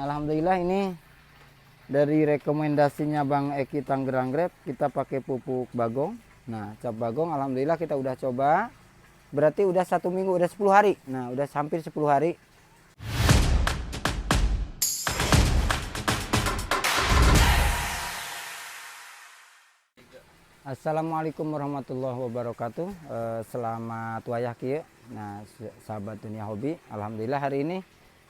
Alhamdulillah ini dari rekomendasinya Bang Eki Tangerang Grab kita pakai pupuk bagong. Nah, cap bagong alhamdulillah kita udah coba. Berarti udah 1 minggu, udah 10 hari. Nah, udah hampir 10 hari. Assalamualaikum warahmatullahi wabarakatuh. Selamat wayah kieu. Nah, sahabat dunia hobi, alhamdulillah hari ini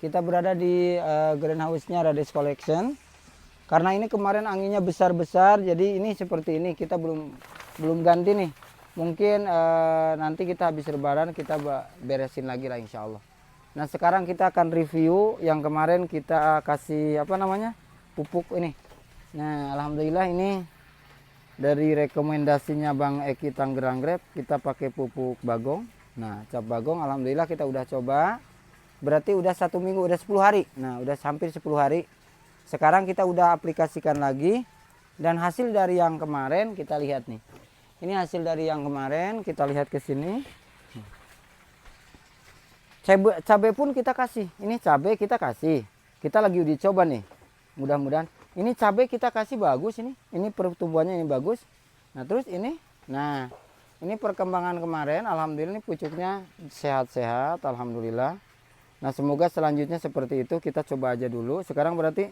kita berada di greenhouse-nya Rades Collection. Karena ini kemarin anginnya besar-besar, jadi ini seperti ini. Kita belum ganti nih. Mungkin nanti kita habis lebaran kita beresin lagi lah insya Allah. Nah, sekarang kita akan review yang kemarin kita kasih pupuk ini. Nah, alhamdulillah ini dari rekomendasinya Bang Eki Tangerang Grab kita pakai pupuk bagong. Nah, cap bagong alhamdulillah kita udah coba. Berarti udah 1 minggu, udah 10 hari. Nah, udah hampir 10 hari. Sekarang kita udah aplikasikan lagi. Dan hasil dari yang kemarin kita lihat nih. Ini hasil dari yang kemarin, kita lihat ke sini. Cabai pun kita kasih. Ini cabai kita kasih. Kita lagi uji coba nih. Mudah-mudahan. Ini cabai kita kasih bagus ini. Ini pertumbuhannya ini bagus. Nah, terus ini. Nah, ini perkembangan kemarin. Alhamdulillah ini pucuknya sehat-sehat. Alhamdulillah. Nah, semoga selanjutnya seperti itu. Kita coba aja dulu. Sekarang berarti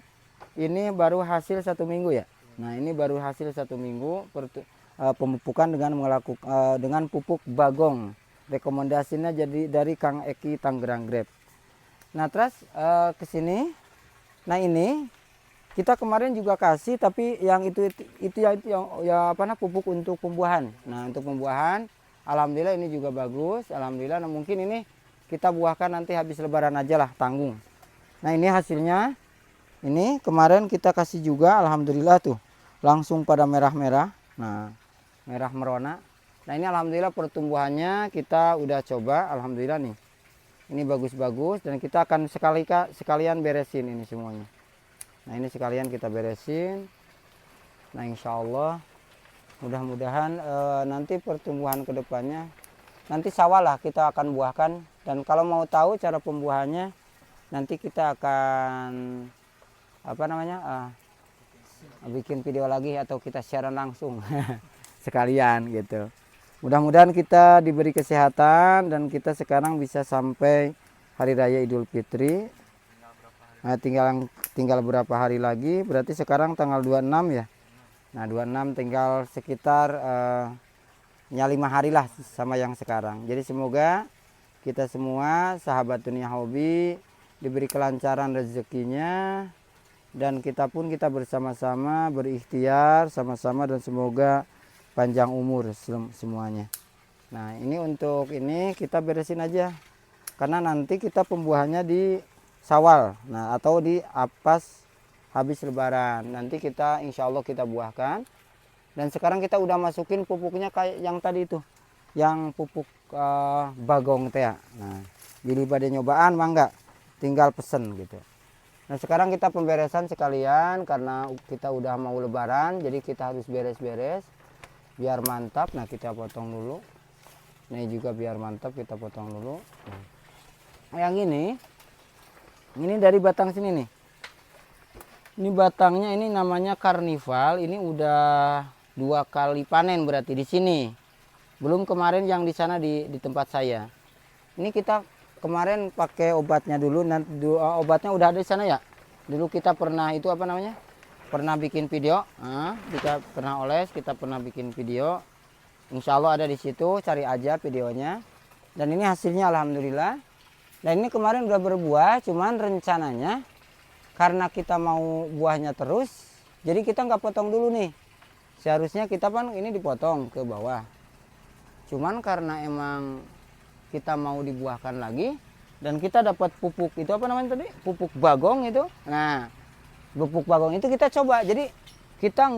ini baru hasil 1 minggu ya. Nah, ini baru hasil 1 minggu pemupukan dengan pupuk bagong. Rekomendasinya jadi dari Kang Eki Tangerang Grab. Nah, terus ke sini. Nah, ini kita kemarin juga kasih, tapi yang itu pupuk untuk pembuahan. Nah, untuk pembuahan alhamdulillah ini juga bagus. Alhamdulillah. Nah, mungkin ini kita buahkan nanti habis lebaran aja lah, tanggung. Nah, ini hasilnya. Ini kemarin kita kasih juga, alhamdulillah tuh. Langsung pada merah-merah. Nah, merah merona. Nah, ini alhamdulillah pertumbuhannya kita udah coba, alhamdulillah nih. Ini bagus-bagus dan kita akan sekalian beresin ini semuanya. Nah, ini sekalian kita beresin. Nah, insya Allah mudah-mudahan nanti pertumbuhan kedepannya nanti sawah lah kita akan buahkan. Dan kalau mau tahu cara pembuahannya, nanti kita akan bikin video lagi atau kita siaran langsung sekalian gitu. Mudah-mudahan kita diberi kesehatan dan kita sekarang bisa sampai Hari Raya Idul Fitri. Nah, tinggal berapa hari lagi? Berarti sekarang tanggal 26 ya. Nah, 26 tinggal sekitar 5 hari lah sama yang sekarang. Jadi semoga kita semua sahabat dunia hobi diberi kelancaran rezekinya dan kita bersama-sama berikhtiar sama-sama dan semoga panjang umur semuanya. Nah, ini untuk ini kita beresin aja karena nanti kita pembuahannya di Syawal, nah atau di pas habis lebaran nanti kita insya Allah kita buahkan. Dan sekarang kita udah masukin pupuknya kayak yang tadi itu, yang pupuk bagong teh. Nah, bila pada nyobaan mangga, tinggal pesen gitu. Nah, sekarang kita pemberesan sekalian karena kita udah mau lebaran, jadi kita harus beres-beres biar mantap. Nah, kita potong dulu. Ini juga biar mantap kita potong dulu. Nah, yang ini dari batang sini nih. Ini batangnya ini namanya karnival. Ini udah 2 kali panen berarti di sini. Belum kemarin yang di sana di tempat saya. Ini kita kemarin pakai obatnya dulu. Nanti obatnya udah ada di sana ya. Dulu kita pernah pernah bikin video. Kita pernah oles, kita pernah bikin video. Insya Allah ada di situ. Cari aja videonya. Dan ini hasilnya alhamdulillah. Dan ini kemarin udah berbuah. Cuman rencananya karena kita mau buahnya terus, jadi kita nggak potong dulu nih. Seharusnya kita ini dipotong ke bawah. Cuman karena emang kita mau dibuahkan lagi dan kita dapat pupuk itu pupuk bagong itu. Nah, pupuk bagong itu kita coba. Jadi kita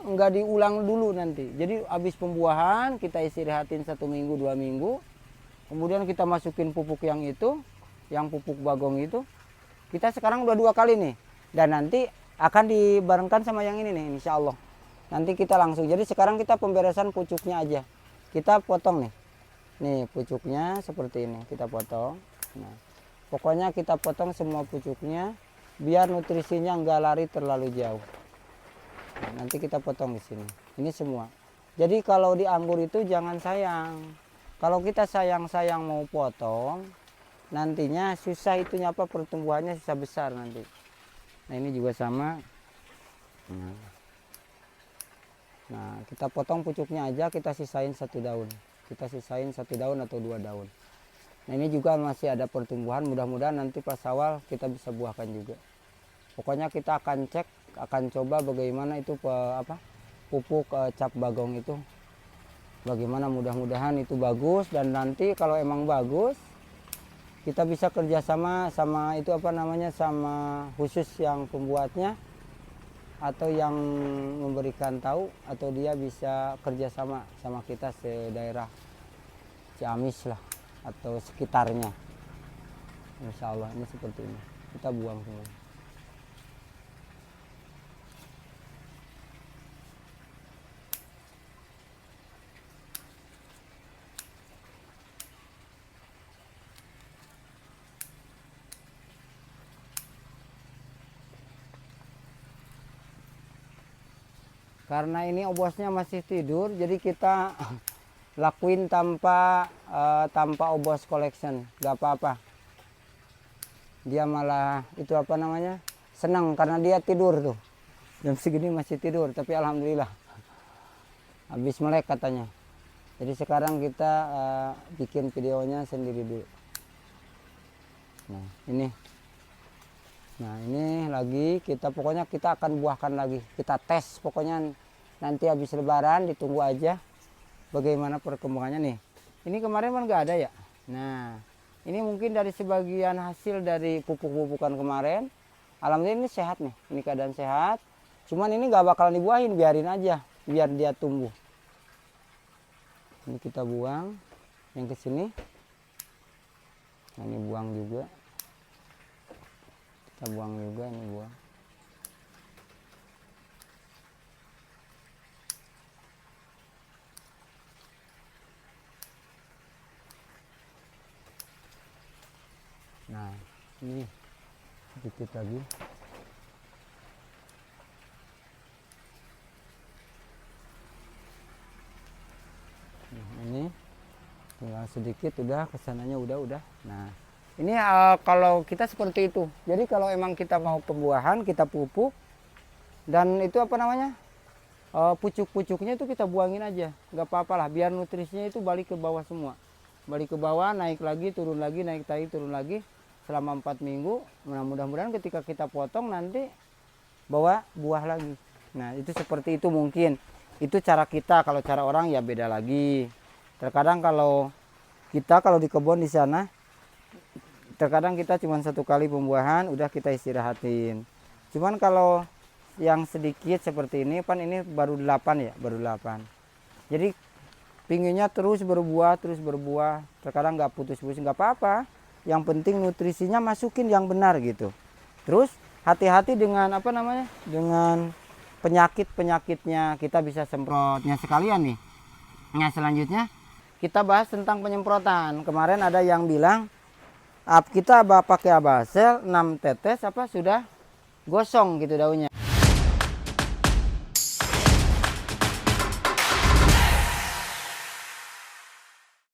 nggak diulang dulu nanti. Jadi habis pembuahan kita istirahatin 1 minggu 2 minggu. Kemudian kita masukin pupuk yang itu, yang pupuk bagong itu. Kita sekarang udah 2 kali nih. Dan nanti akan dibarengkan sama yang ini nih insya Allah. Nanti kita langsung. Jadi sekarang kita pemberesan pucuknya aja. Kita potong nih. Nih pucuknya seperti ini. Kita potong. Nah, pokoknya kita potong semua pucuknya. biar nutrisinya nggak lari terlalu jauh. Nah, nanti kita potong di sini. Ini semua. Jadi kalau di anggur itu jangan sayang. Kalau kita sayang-sayang mau potong, nantinya susah itunya apa, pertumbuhannya susah besar nanti. Nah ini juga sama. Nah kita potong pucuknya aja, kita sisain 1 daun. Kita sisain 1 daun atau 2 daun. Nah ini juga masih ada pertumbuhan, mudah-mudahan nanti pas awal kita bisa buahkan juga. Pokoknya kita akan cek, akan coba bagaimana itu pupuk cap bagong itu. Bagaimana, mudah-mudahan itu bagus, dan nanti kalau emang bagus kita bisa kerjasama sama itu sama khusus yang pembuatnya atau yang memberikan tahu, atau dia bisa kerjasama sama kita sedaerah Ciamis lah atau sekitarnya. Insya Allah ini seperti ini, kita buang semua. Karena ini obosnya masih tidur, jadi kita lakuin tanpa obos collection, gak apa-apa. Dia malah itu senang karena dia tidur tuh. Jam segini masih tidur, tapi alhamdulillah habis melek katanya. Jadi sekarang kita bikin videonya sendiri dulu. Nah ini lagi pokoknya kita akan buahkan lagi, kita tes pokoknya nanti habis lebaran, ditunggu aja bagaimana perkembangannya nih. Ini kemarin kan nggak ada ya. Nah ini mungkin dari sebagian hasil dari pupuk-pupukan kemarin. Alhamdulillah ini sehat nih, ini keadaan sehat. Cuman ini nggak bakalan dibuahin, biarin aja biar dia tumbuh. Ini kita buang yang ke sini. Nah, ini buang juga. Kita buang juga, ini buang. Nah ini sedikit lagi. Nah, ini tinggal sedikit, udah kesananya udah. Nah ini kalau kita seperti itu. Jadi kalau emang kita mau pembuahan, kita pupuk, dan itu pucuk-pucuknya itu kita buangin aja, nggak apa-apa lah, biar nutrisinya itu balik ke bawah semua. Balik ke bawah, naik lagi, turun lagi, naik lagi, turun lagi selama 4 minggu. Mudah-mudahan ketika kita potong nanti bawa buah lagi. Nah itu seperti itu mungkin. Itu cara kita, kalau cara orang ya beda lagi. Terkadang kalau di kebun di sana, terkadang kita cuma 1 kali pembuahan, udah kita istirahatin. Cuman kalau yang sedikit seperti ini, ini baru 8 ya, baru 8. Jadi pinginnya terus berbuah, terkadang nggak putus-putus, nggak apa-apa. Yang penting nutrisinya masukin yang benar gitu. Terus hati-hati dengan dengan penyakit-penyakitnya, kita bisa semprotnya sekalian nih. Nah selanjutnya kita bahas tentang penyemprotan. Kemarin ada yang bilang kita pakai Abasel 6 tetes sudah gosong gitu daunnya.